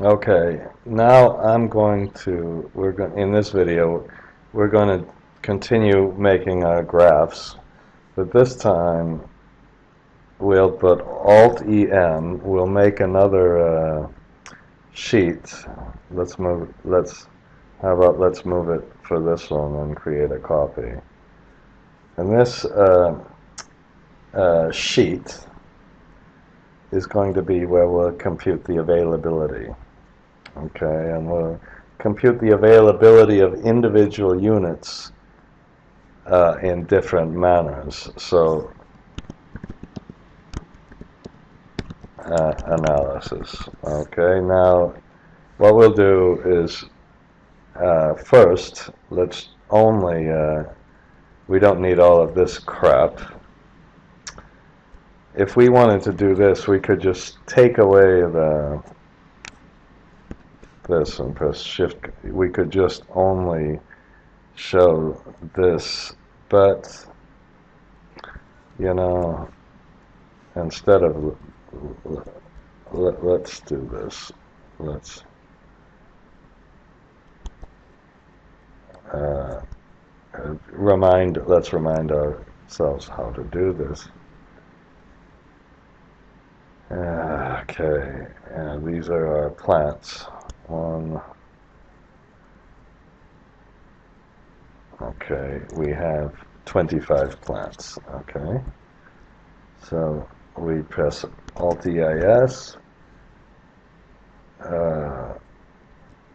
Okay, now in this video, we're going to continue making our graphs, but this time we'll put Alt-EN, we'll make another sheet. How about let's move it for this one and create a copy. And this sheet is going to be where we'll compute the availability. Okay, and we'll compute the availability of individual units in different manners. So, analysis. Okay, now what we'll do is first, let's only, we don't need all of this crap. If we wanted to do this, we could just take away this and press shift. We could just only show this, but you know, instead of let's do this. Let's remind ourselves how to do this. Okay, and these are our plants. Okay, we have 25 plants. Okay, so we press Alt-EIS,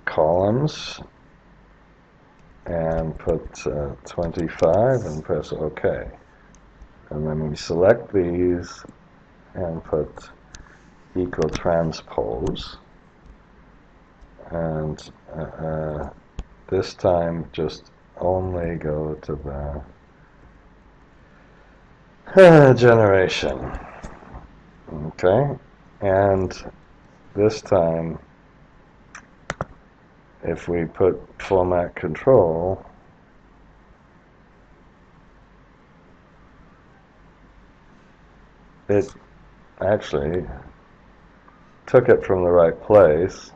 columns, and put 25 and press OK. And then we select these and put equal transpose. And this time just only go to the generation. Okay, and this time if we put format control, it actually took it from the right place.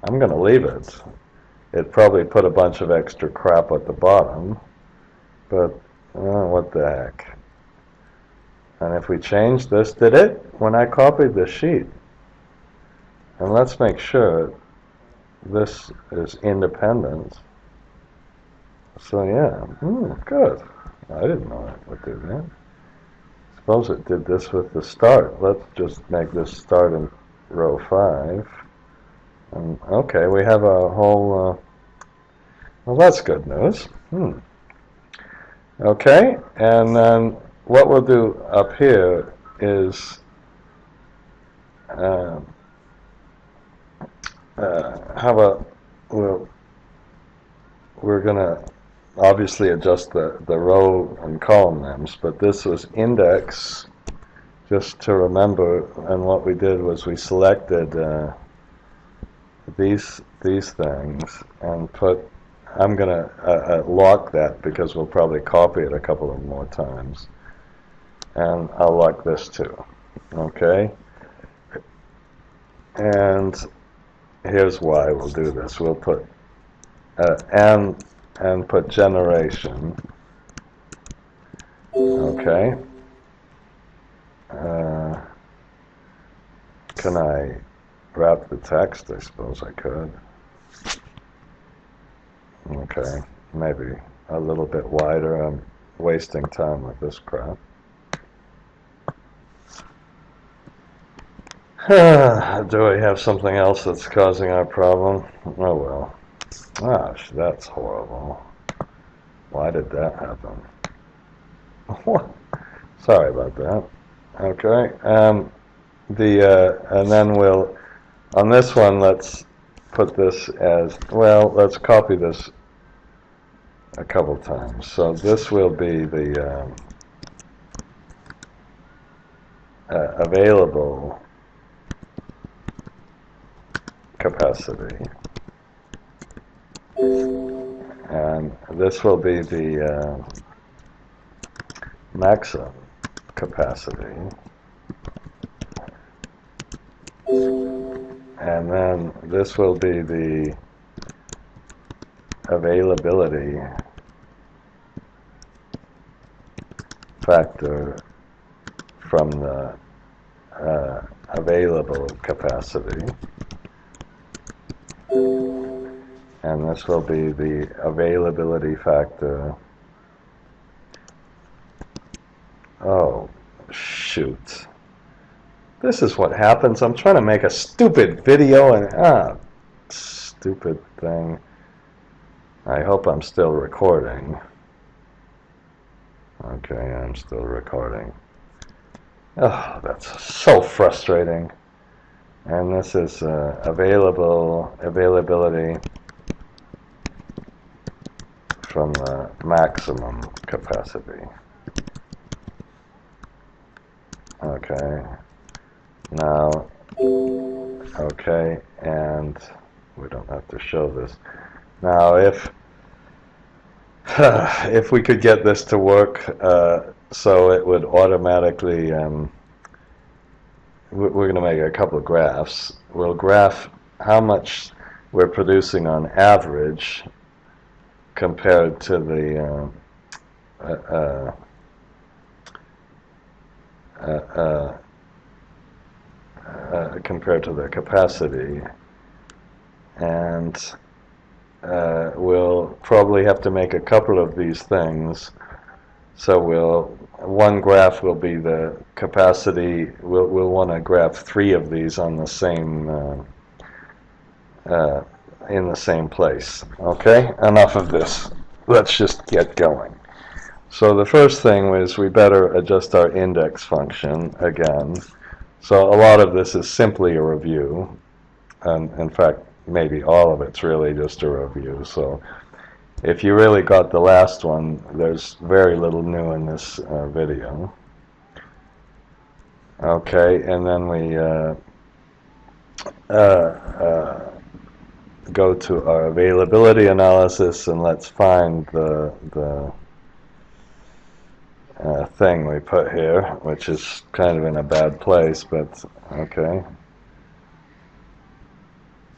I'm going to leave it. It probably put a bunch of extra crap at the bottom, but what the heck. And if we change this, did it? When I copied the sheet, and let's make sure this is independent. So yeah, good. I didn't know it would do that. Suppose it did this with the start. Let's just make this start in row 5. And okay, we have a whole, well, that's good news. Okay, and then what we'll do up here is how about we're going to obviously adjust the row and column names, but this was index, just to remember, and what we did was we selected these things and put, I'm going to lock that because we'll probably copy it a couple of more times, and I'll lock this too. Okay, and here's why we'll do this. We'll put and put generation. Okay. Can I wrap the text? I suppose I could. Okay, maybe a little bit wider. I'm wasting time with this crap. Do we have something else that's causing our problem? Oh well. Gosh, that's horrible. Why did that happen? Sorry about that. Okay. And then we'll, on this one, let's put this as, well, let's copy this a couple times. So this will be the available capacity. And this will be the maximum capacity. And and then this will be the availability factor from the available capacity, and this will be the availability factor. Oh, shoot. This is what happens. I'm trying to make a stupid video and stupid thing. I hope I'm still recording. Okay, I'm still recording. Oh, that's so frustrating. And this is availability from the maximum capacity. Okay. Now, okay, and we don't have to show this. Now, if we could get this to work so it would automatically, we're going to make a couple of graphs. We'll graph how much we're producing on average compared to the capacity, and we'll probably have to make a couple of these things. So one graph will be the capacity. We'll want to graph 3 of these on the same in the same place. Okay, enough of this. Let's just get going. So the first thing is we better adjust our index function again. So a lot of this is simply a review, and in fact maybe all of it's really just a review. So if you really got the last one, there's very little new in this video. Okay, and then we go to our availability analysis, and let's find the thing we put here, which is kind of in a bad place, but okay.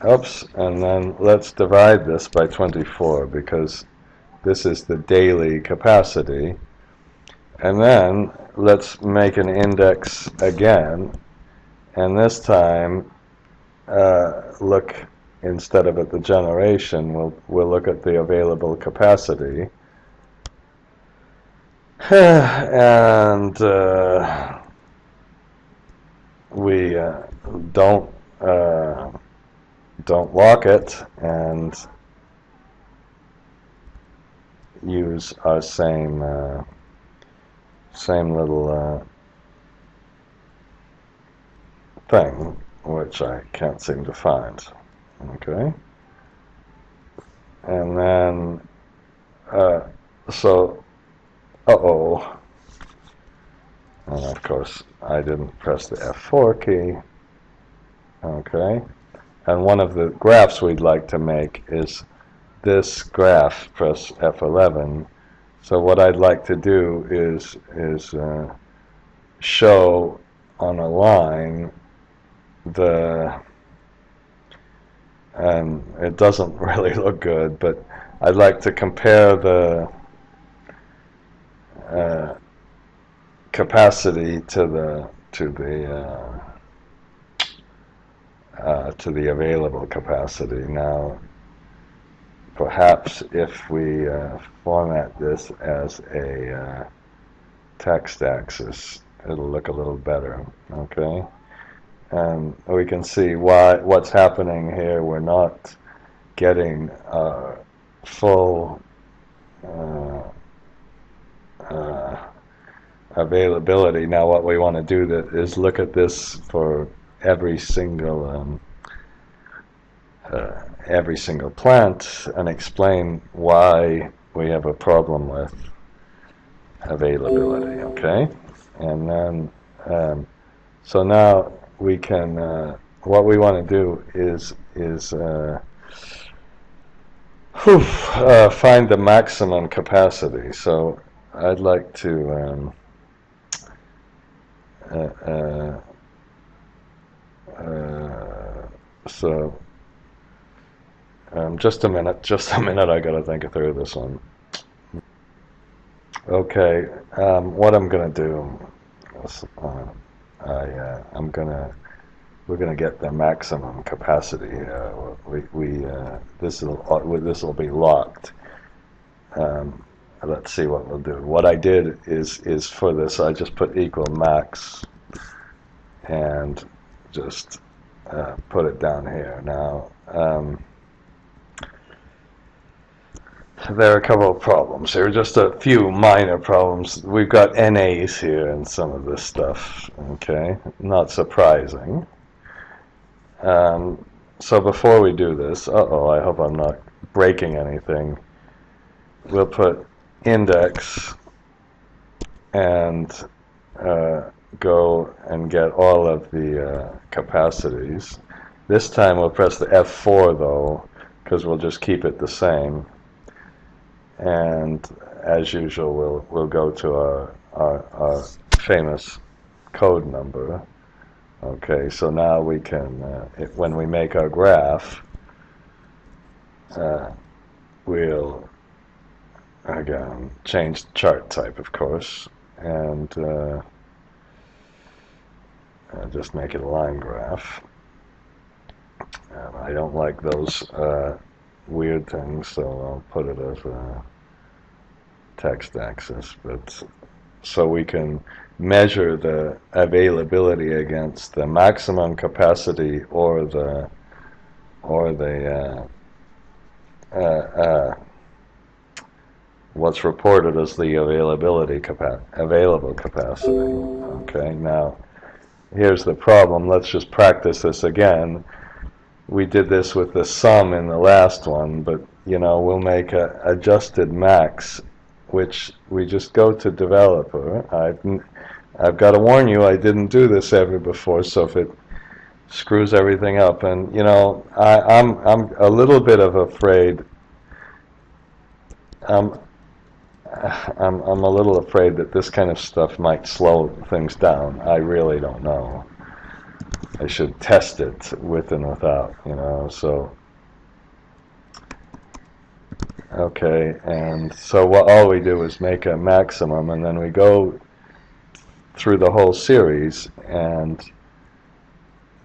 Oops, and then let's divide this by 24, because this is the daily capacity. And then let's make an index again, and this time look, instead of at the generation, we'll look at the available capacity. And we don't lock it and use our same little thing, which I can't seem to find. Okay, and then so and of course I didn't press the F4 key. Okay, and one of the graphs we'd like to make is this graph. Press F11. So what I'd like to do is show on a line and it doesn't really look good, but I'd like to compare the capacity to the available capacity. Now, perhaps if we format this as a text axis, it'll look a little better. Okay, and we can see what's happening here. We're not getting full availability. Now what we want to do is look at this for every single plant and explain why we have a problem with availability. Okay, and then so now we can what we want to do is find the maximum capacity. So I'd like to So just a minute, I gotta think through this one. Okay, what I'm gonna do is, we're gonna get the maximum capacity here. This will be locked. Let's see what we'll do. What I did is for this, I just put equal max and just put it down here. Now, there are a couple of problems. There are just a few minor problems. We've got NAs here and some of this stuff. Okay, not surprising. So before we do this, I hope I'm not breaking anything. We'll put index and go and get all of the capacities. This time we'll press the F4 though, because we'll just keep it the same. And as usual, we'll go to our famous code number. Okay, so now we can, when we make our graph, we'll again change the chart type, of course, and just make it a line graph. I don't like those weird things, so I'll put it as a text axis. But so we can measure the availability against the maximum capacity or the what's reported as the available capacity. Okay, now here's the problem. Let's just practice this again. We did this with the sum in the last one, but we'll make a adjusted max, which we just go to developer. I've got to warn you, I didn't do this ever before, so if it screws everything up, and I'm a little bit of afraid. I'm a little afraid that this kind of stuff might slow things down. I really don't know. I should test it with and without, so. Okay, and so all we do is make a maximum, and then we go through the whole series, and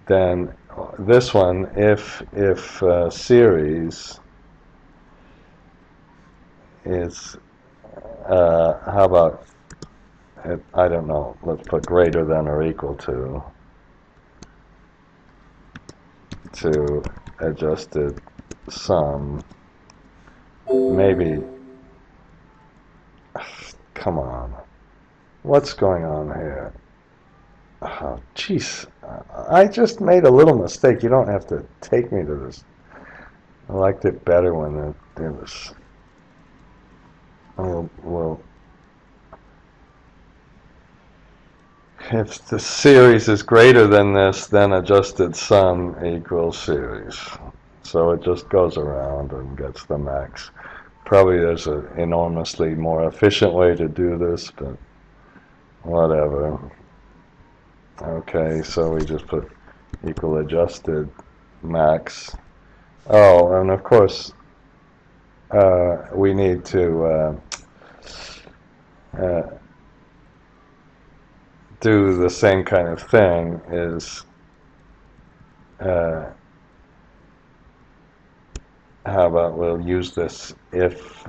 then this one, if series is, how about, I don't know, let's put greater than or equal to adjusted sum, maybe, come on, what's going on here? Oh, jeez, I just made a little mistake. You don't have to take me to this. I liked it better when it was. Well, if the series is greater than this, then adjusted sum equals series. So it just goes around and gets the max. Probably there's an enormously more efficient way to do this, but whatever. Okay, so we just put equal adjusted max. Oh, and of course, we need to do the same kind of thing. Is how about we'll use this if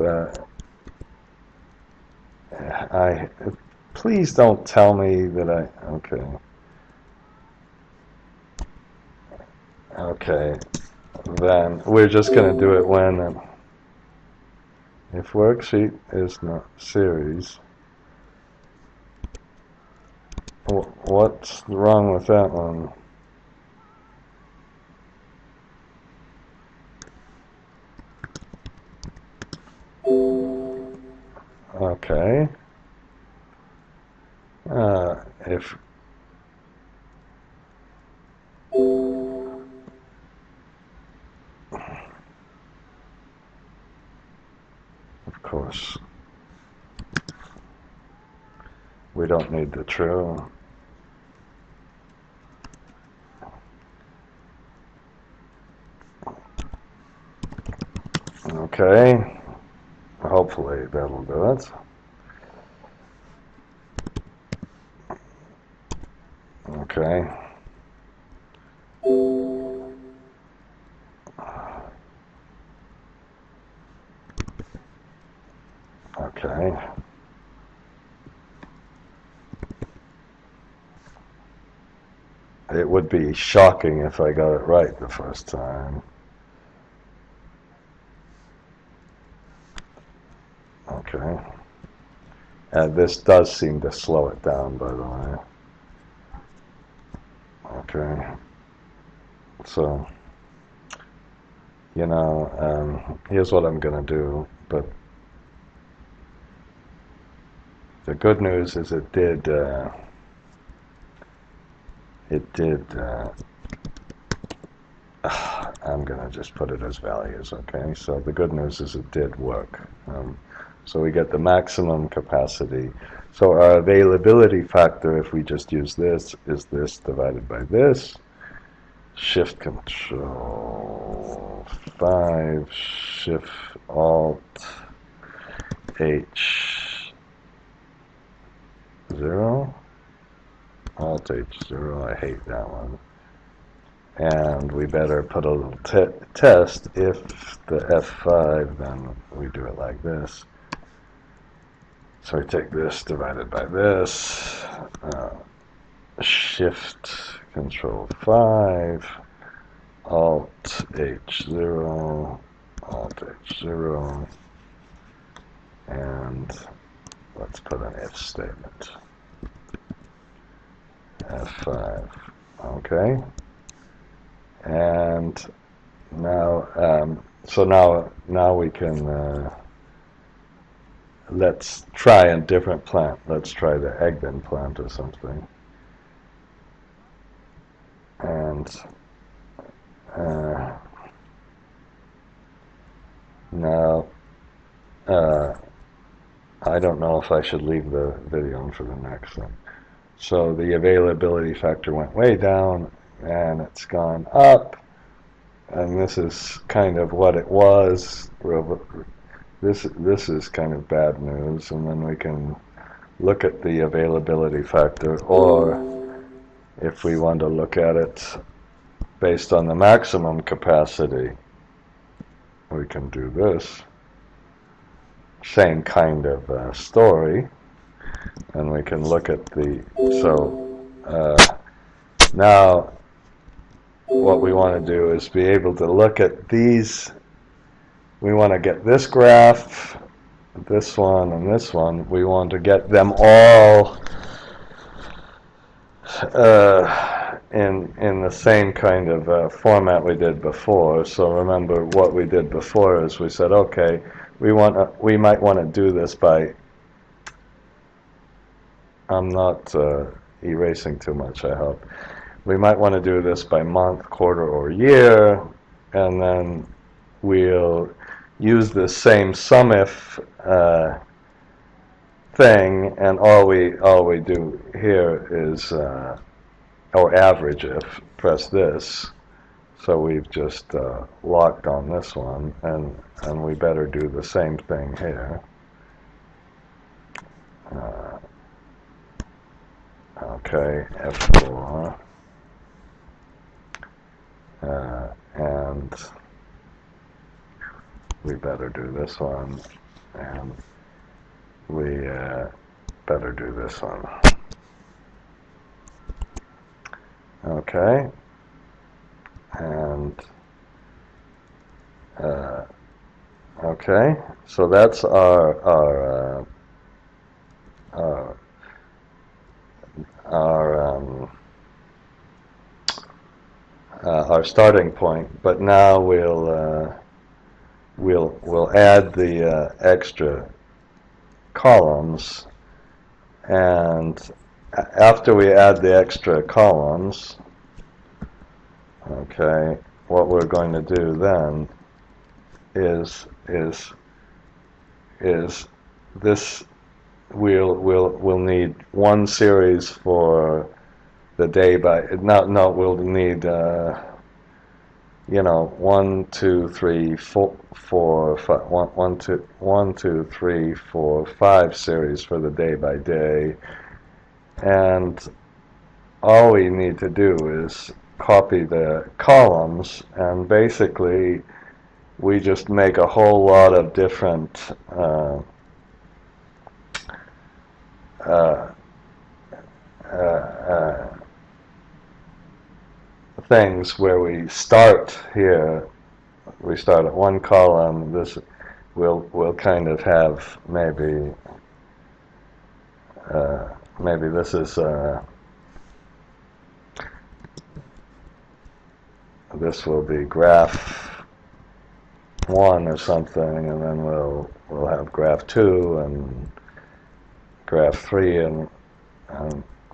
please don't tell me that okay, then we're just going to do it when if worksheet is not series. What's wrong with that one? Okay. If of course we don't need the true. Okay, hopefully that'll do it. Okay. Okay. It would be shocking if I got it right the first time. Okay. And this does seem to slow it down, by the way. Okay. So, here's what I'm going to do. But the good news is it did I'm going to just put it as values, okay? So the good news is it did work. So we get the maximum capacity. So our availability factor, if we just use this, is this divided by this. Shift Control 5, Shift Alt H 0, Alt H0, I hate that one. And we better put a little test. If the F5, then we do it like this. So we take this divided by this, Shift Control 5, Alt H0, Alt H0, and let's put an if statement. F5, okay. And now, now we can, let's try a different plant. Let's try the Egden plant or something. And now, I don't know if I should leave the video on for the next one. So the availability factor went way down, and it's gone up, and this is kind of what it was. This is kind of bad news, and then we can look at the availability factor, or if we want to look at it based on the maximum capacity, we can do this. Same kind of story, and we can look at the, now what we want to do is be able to look at these. We want to get this graph, this one, and this one. We want to get them all in the same kind of format we did before. So remember what we did before is we said, okay, we might want to do this by, I'm not erasing too much, I hope. We might want to do this by month, quarter, or year, and then we'll use the same SUMIF thing, and all we do here is, or average if, press this. So we've just locked on this one, and we better do the same thing here. Okay, F4, and we better do this one, and we better do this one. Okay, and okay, so that's our starting point. But now we'll add the extra columns, and after we add the extra columns, okay, what we're going to do then is this. We'll need one series for the day by. No, we'll need you know, 1, 2, 3, 4, 4, 5, 1, 2, 3, 4, 5 series for the day by day. And all we need to do is copy the columns, and basically we just make a whole lot of different uh, uh, things where we start here. We start at one column. This we'll kind of have maybe this is this will be graph 1 or something, and then we'll have graph 2 and graph 3 and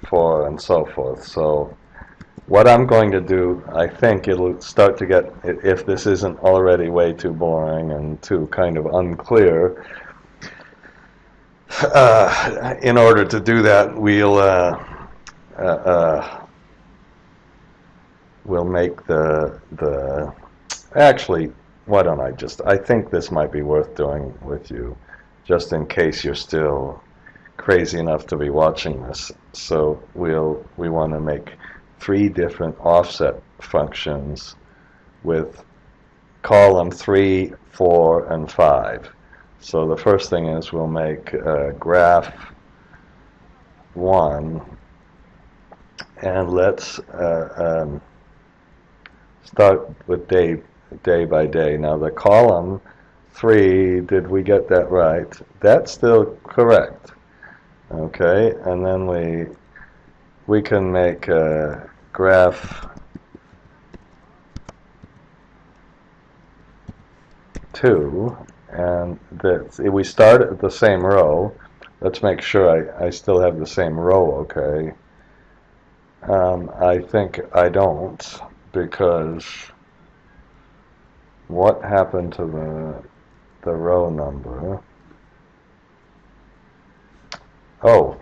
4 and so forth. So what I'm going to do, I think it'll start to get, if this isn't already way too boring and too kind of unclear, in order to do that, we'll make the actually, why don't I think this might be worth doing with you, just in case you're still crazy enough to be watching this. So we want to make 3 different offset functions with column 3, 4, and 5. So the first thing is we'll make graph 1, and let's start with day by day. Now the column 3, did we get that right? That's still correct. Okay, and then we can make graph 2, and we start at the same row. Let's make sure I still have the same row, okay? I think I don't, because what happened to the row number? Oh,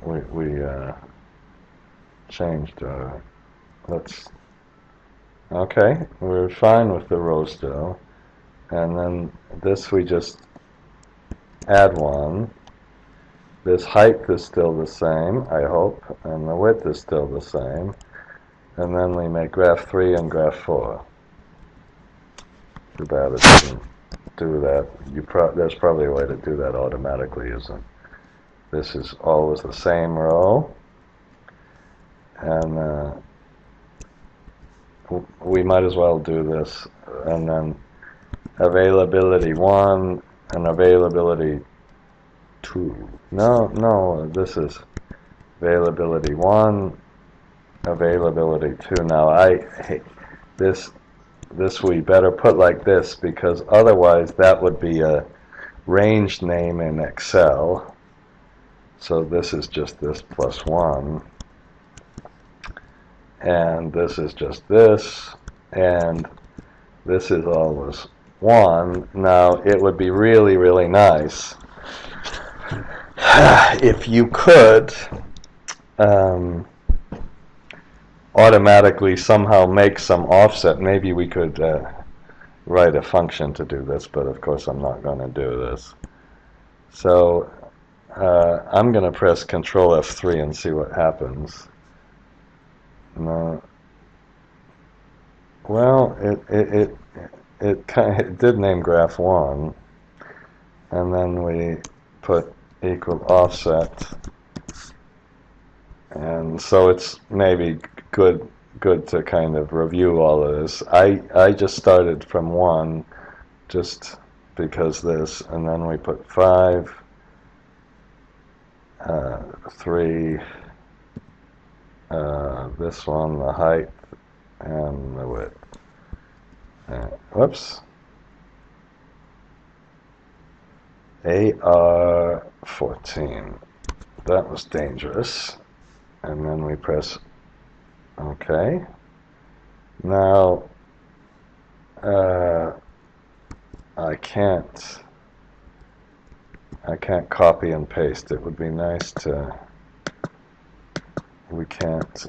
we changed okay, we're fine with the row still. And then this we just add 1. This height is still the same, I hope, and the width is still the same. And then we make graph 3 and graph 4. Too bad it doesn't do that. There's probably a way to do that automatically, isn't it? This is always the same row, and we might as well do this, and then availability 1 and availability 2. No, this is availability 1, availability 2. Now this we better put like this, because otherwise that would be a range name in Excel. So this is just this plus 1, and this is just this, and this is always 1. Now it would be really, really nice if you could automatically somehow make some offset. Maybe we could write a function to do this, but of course I'm not going to do this. So I'm going to press Control F3 and see what happens. No. Well, it did name graph 1, and then we put equal offset, and so it's maybe good to kind of review all of this. I just started from 1 just because this, and then we put 5, 3, this one, the height and the width. Whoops. AR14. That was dangerous. And then we press OK. Now I can't copy and paste. It would be nice to. We can't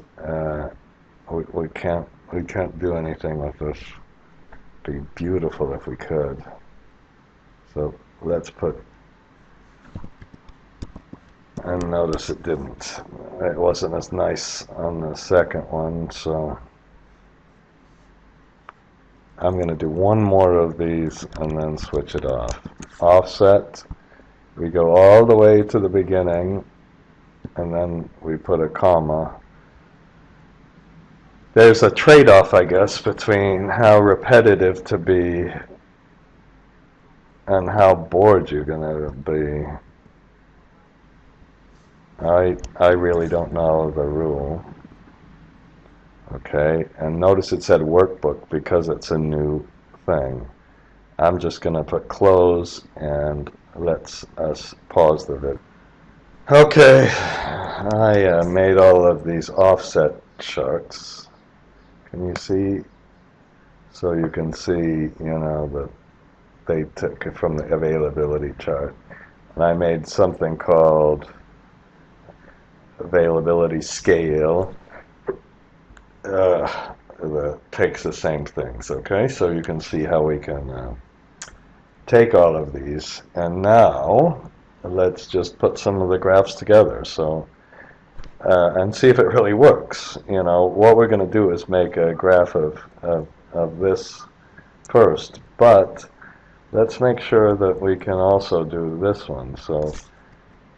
we can't do anything with this. It'd be beautiful if we could. So let's put, and notice it didn't. It wasn't as nice on the second one, so I'm going to do one more of these and then switch it off. Offset, we go all the way to the beginning, and then we put a comma. There's a trade-off, I guess, between how repetitive to be and how bored you're going to be. I really don't know the rule. Okay, and notice it said workbook because it's a new thing. I'm just going to put close and let's us pause the video. Okay, I made all of these offset charts. Can you see? So you can see, you know, that they took it from the availability chart. And I made something called availability scale that takes the same things. Okay, so you can see how we can take all of these, and now let's just put some of the graphs together. So and see if it really works. You know, what we're going to do is make a graph of this first, but let's make sure that we can also do this one. So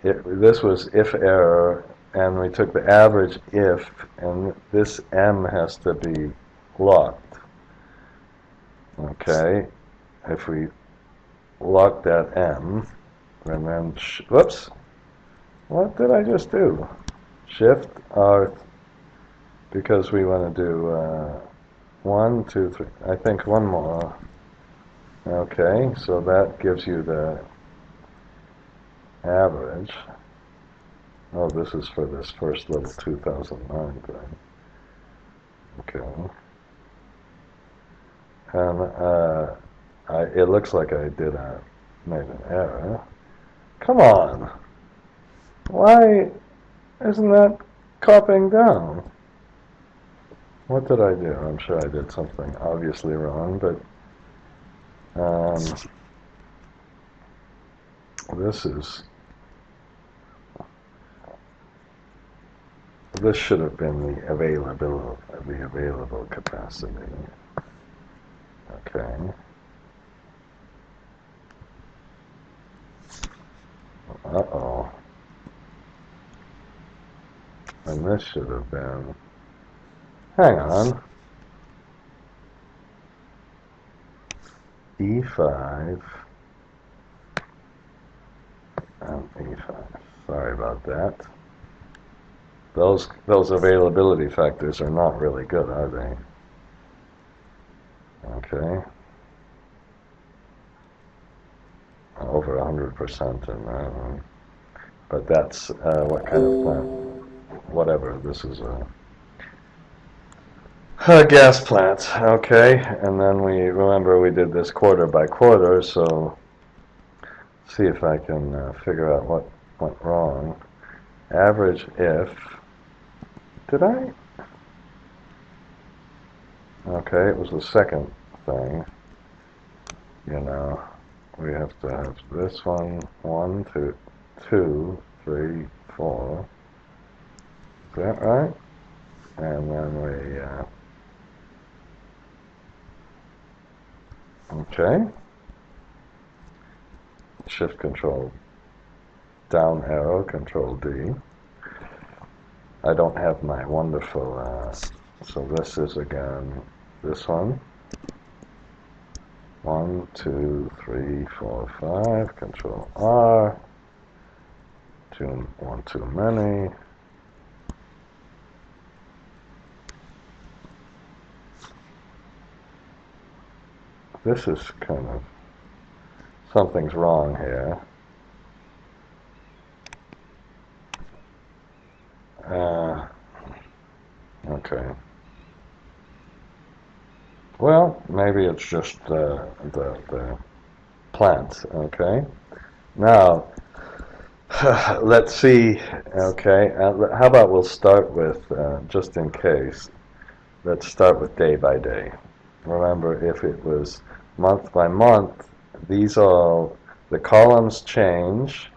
this was if error, and we took the average if, and this M has to be locked. Okay, if we lock that M, and then, whoops, what did I just do? Shift R, because we want to do 1, 2, 3, I think one more. Okay, so that gives you the average. Oh, this is for this first little 2009 thing. Okay. And it looks like I made an error. Come on! Why isn't that copying down? What did I do? I'm sure I did something obviously wrong, but this should have been the available capacity. Okay. Uh-oh. And this should have been, hang on, E5 and E5. Sorry about that. Those availability factors are not really good, are they? Okay. Over 100% in that one. But that's what kind of plant? Whatever. This is a gas plant. Okay. And then remember we did this quarter by quarter, so see if I can figure out what went wrong. Average if. Did I? Okay, it was the second thing. You know, we have to have this one, 1, 2, 3, 4. Is that right? And then we, okay. Shift Control down arrow, Control D. I don't have my wonderful, so this is again this one. 1, 2, 3, 4, 5, Control R. One too many. This is kind of, something's wrong here. Okay. Well, maybe it's just the plant. Okay. Now, let's see. Okay. How about we'll start with, just in case, let's start with day by day. Remember, if it was month by month, these all, the columns change.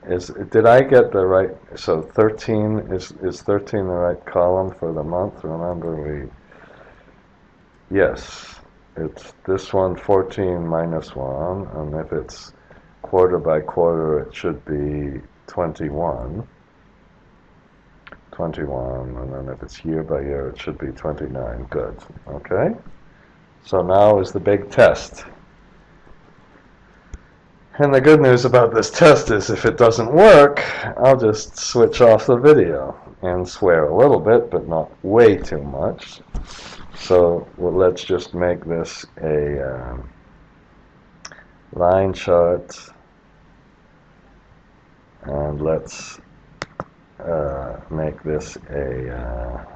Did I get the right, so 13, is 13 the right column for the month? Remember yes, it's this one, 14 minus 1, and if it's quarter by quarter, it should be 21. 21, and then if it's year by year, it should be 29. Good. Okay? So now is the big test. And the good news about this test is if it doesn't work, I'll just switch off the video and swear a little bit, but not way too much. So let's just make this a line chart, and let's make this a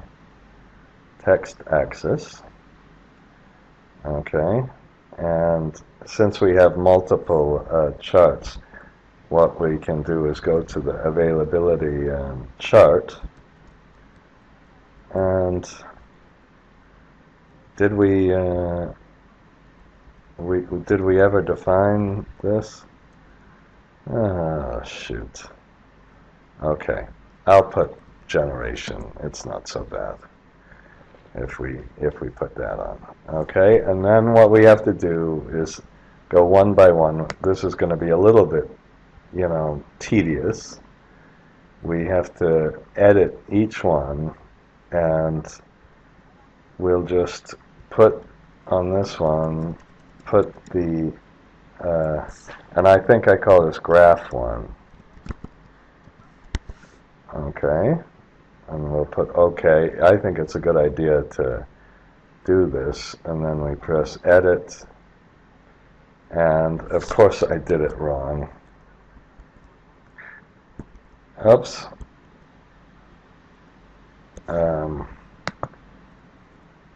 text axis. Okay, and since we have multiple charts, what we can do is go to the availability chart, and did we ever define this? Oh, shoot. Okay, output generation. It's not so bad if we put that on. Okay, and then what we have to do is go one by one. This is going to be a little bit, tedious. We have to edit each one, and we'll just put on this one, put the, and I think I call this graph 1. Okay, and we'll put OK. I think it's a good idea to do this, and then we press edit, and of course I did it wrong. Oops.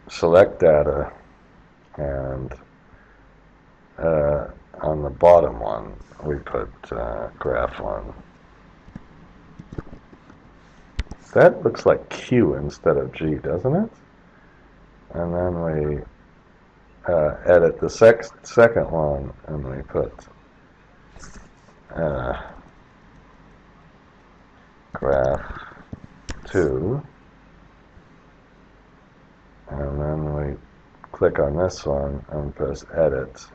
Select data, and on the bottom one we put graph 1. That looks like Q instead of G, doesn't it? And then we edit the second one, and we put graph 2, and then we click on this one and press edit,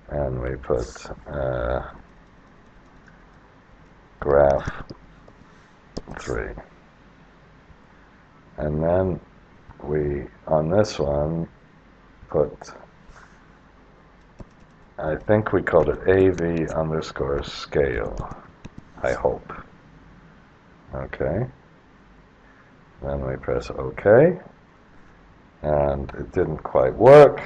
and we put graph 3, and then we, on this one, put, I think we called it AV underscore scale, I hope. Okay, then we press OK, and it didn't quite work,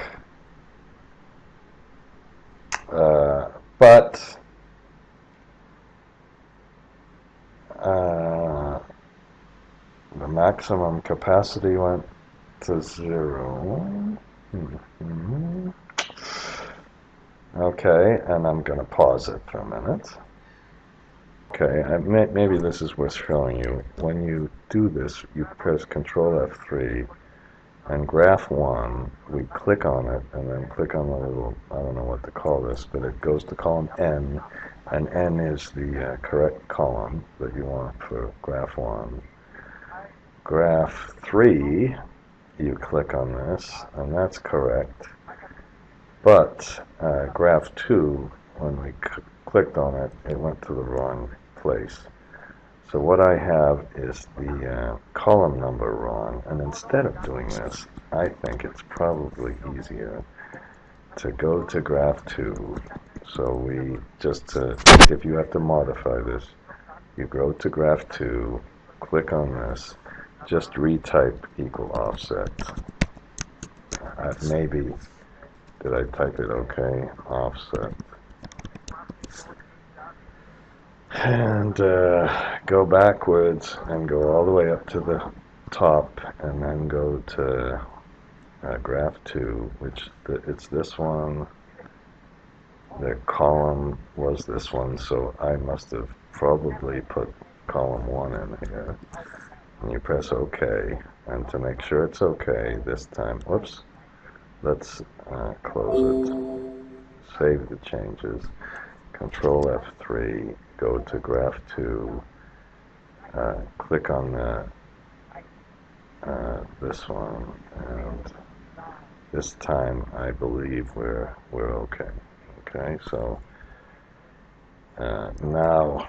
but the maximum capacity went to 0. Okay, and I'm going to pause it for a minute. Okay, maybe this is worth showing you. When you do this, you press Control F3, and graph 1, we click on it, and then click on the little, I don't know what to call this, but it goes to column N, and N is the correct column that you want for graph 1. Graph 3, you click on this, and that's correct. But graph 2, when we clicked on it, it went to the wrong place. So what I have is the column number wrong, and instead of doing this, I think it's probably easier to go to graph 2. So we just, if you have to modify this, you go to graph 2, click on this, just retype equal offset. Maybe, did I type it okay? Offset. And go backwards and go all the way up to the top, and then go to graph 2, which it's this one. The column was this one, so I must have probably put column 1 in here. and you press OK. And to make sure it's OK this time, whoops, let's close it, save the changes, Control F3, go to Graph 2, click on this one, and this time I believe we're okay. Okay, so now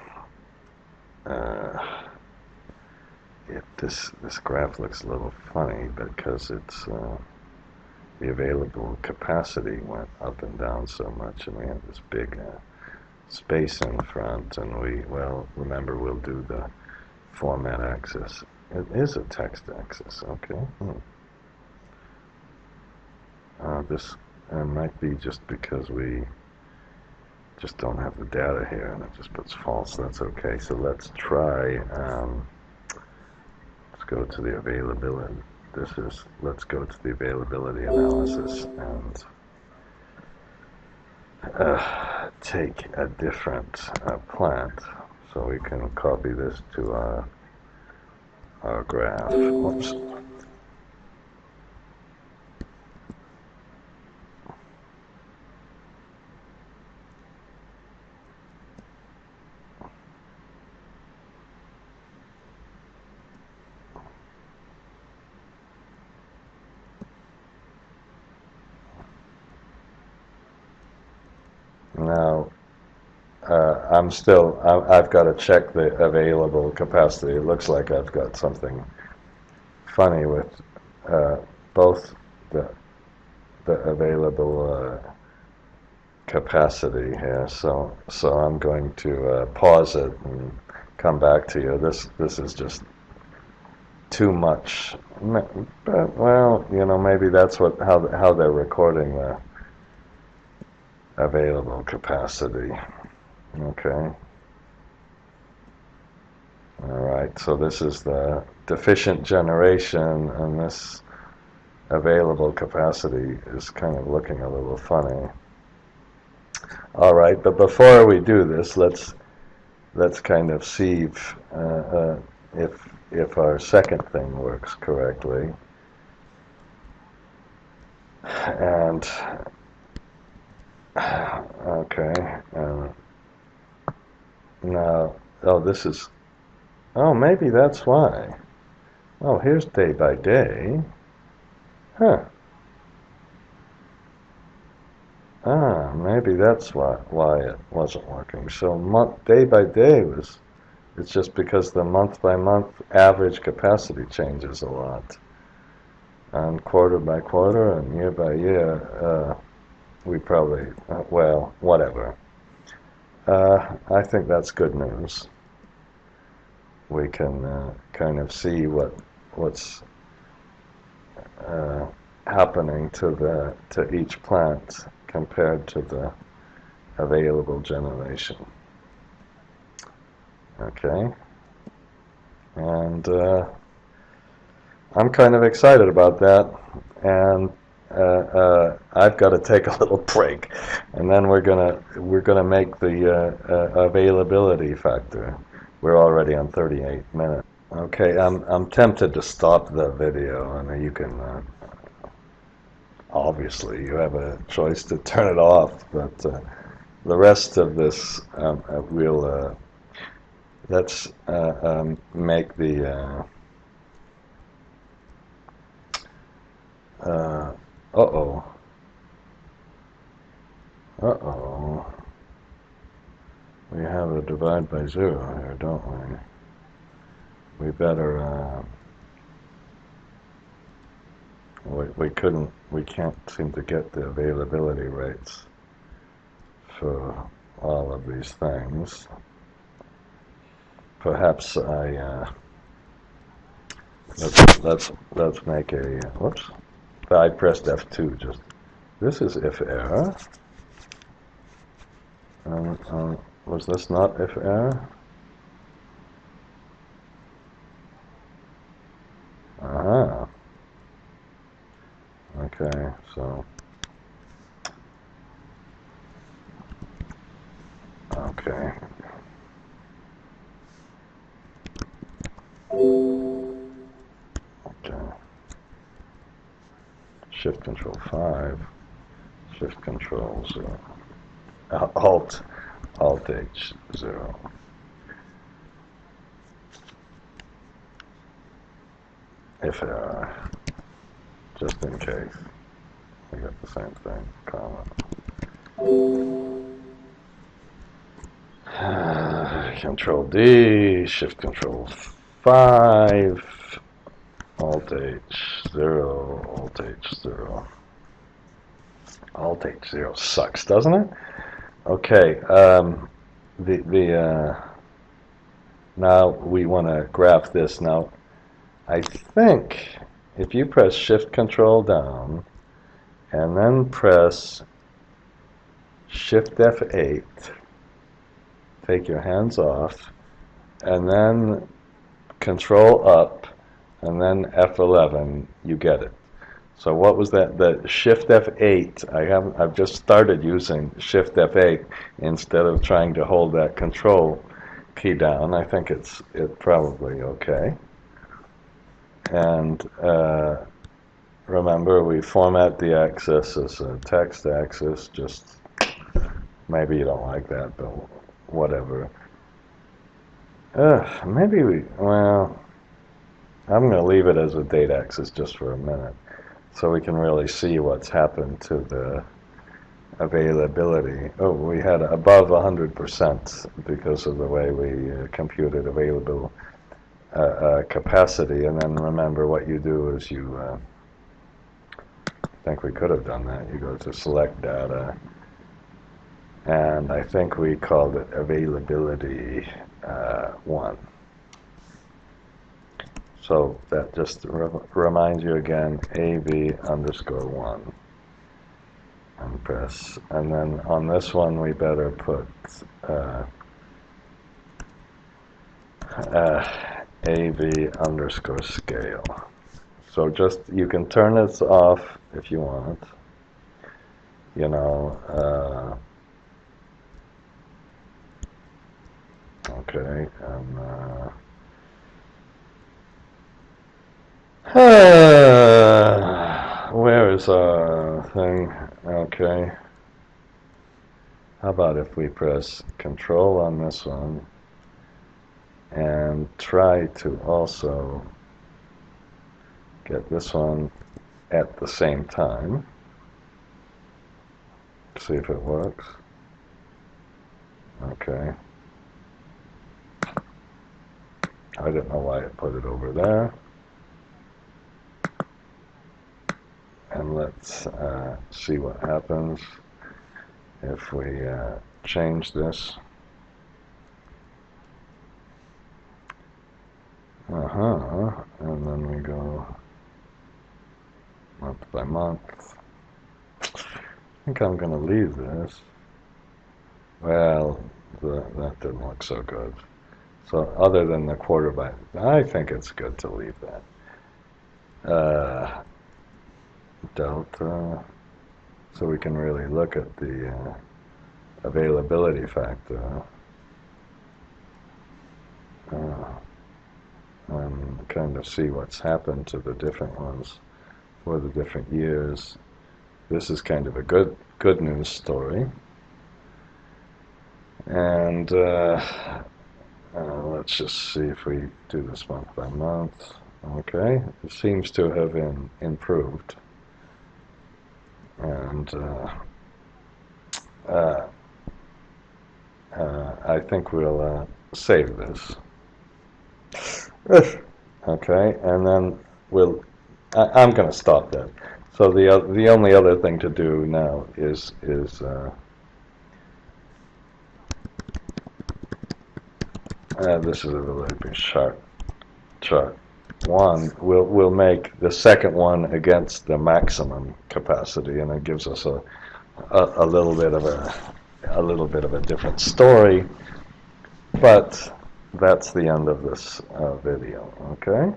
this graph looks a little funny because it's the available capacity went up and down so much, and we have this big space in front, and remember we'll do the format axis. It is a text axis, okay. This might be just because we just don't have the data here, and it just puts false. That's okay. So let's try. Let's go to the availability. Let's go to the availability analysis and take a different plant, so we can copy this to our graph. Whoops. Now, I've got to check the available capacity. It looks like I've got something funny with both the available capacity here. So I'm going to pause it and come back to you. This is just too much. But, well, maybe that's how they're recording the available capacity. Okay. Alright, so this is the deficient generation, and this available capacity is kind of looking a little funny. Alright, but before we do this, let's kind of see if our second thing works correctly. And okay, now, maybe that's why. Oh, here's day by day. Huh. Maybe that's why it wasn't working. So day by day it's just because the month by month average capacity changes a lot. And quarter by quarter and year by year, we probably, well, whatever. I think that's good news. We can kind of see what's happening to each plant compared to the available generation. Okay, and I'm kind of excited about that, and I've got to take a little break, and then we're gonna make the availability factor. We're already on 38 minutes. Okay, I'm tempted to stop the video, and you can obviously you have a choice to turn it off, but the rest of this let's make the uh-oh. We have a divide by 0 here, don't we? We better, we can't seem to get the availability rates for all of these things. Perhaps let's make a, whoops, I pressed F2 just, this is if error. Was this not if error? Okay, so okay. Shift Control 5, Shift Control 0, Alt H 0. If error, just in case. We got the same thing, comma. Control D, Shift Control 5, Alt H 0, Alt H 0. Alt H0 sucks, doesn't it? Okay, now we want to graph this. Now, I think if you press Shift Control down and then press Shift F8, take your hands off, and then Control up, and then F11, you get it. So what was that? The Shift F8. I've just started using Shift F8 instead of trying to hold that Control key down. I think it's probably okay. And remember, we format the axis as a text axis. Just maybe you don't like that, but whatever. Maybe well, I'm going to leave it as a date axis just for a minute, so we can really see what's happened to the availability. Oh, we had above 100% because of the way we computed available capacity. And then remember, what you do is you, I think we could have done that. You go to Select Data, and I think we called it Availability 1. So that just reminds you again, AV_1, and press. And then on this one, we better put AV_scale. So just, you can turn this off if you want, you know. Okay, and where is our thing? Okay. How about if we press Control on this one and try to also get this one at the same time. See if it works. Okay. I don't know why it put it over there. And let's see what happens if we change this. And then we go month by month. I think I'm going to leave this. Well, that didn't look so good. So other than the quarter by, I think it's good to leave that. Delta, so we can really look at the availability factor. And kind of see what's happened to the different ones for the different years. This is kind of a good news story. And let's just see if we do this month by month. Okay, it seems to have improved. And I think we'll save this. Okay, and then I'm going to stop that. So the only other thing to do now is this is a relatively short chart. One, we'll make the second one against the maximum capacity, and it gives us a little bit of a different story. But that's the end of this video. Okay.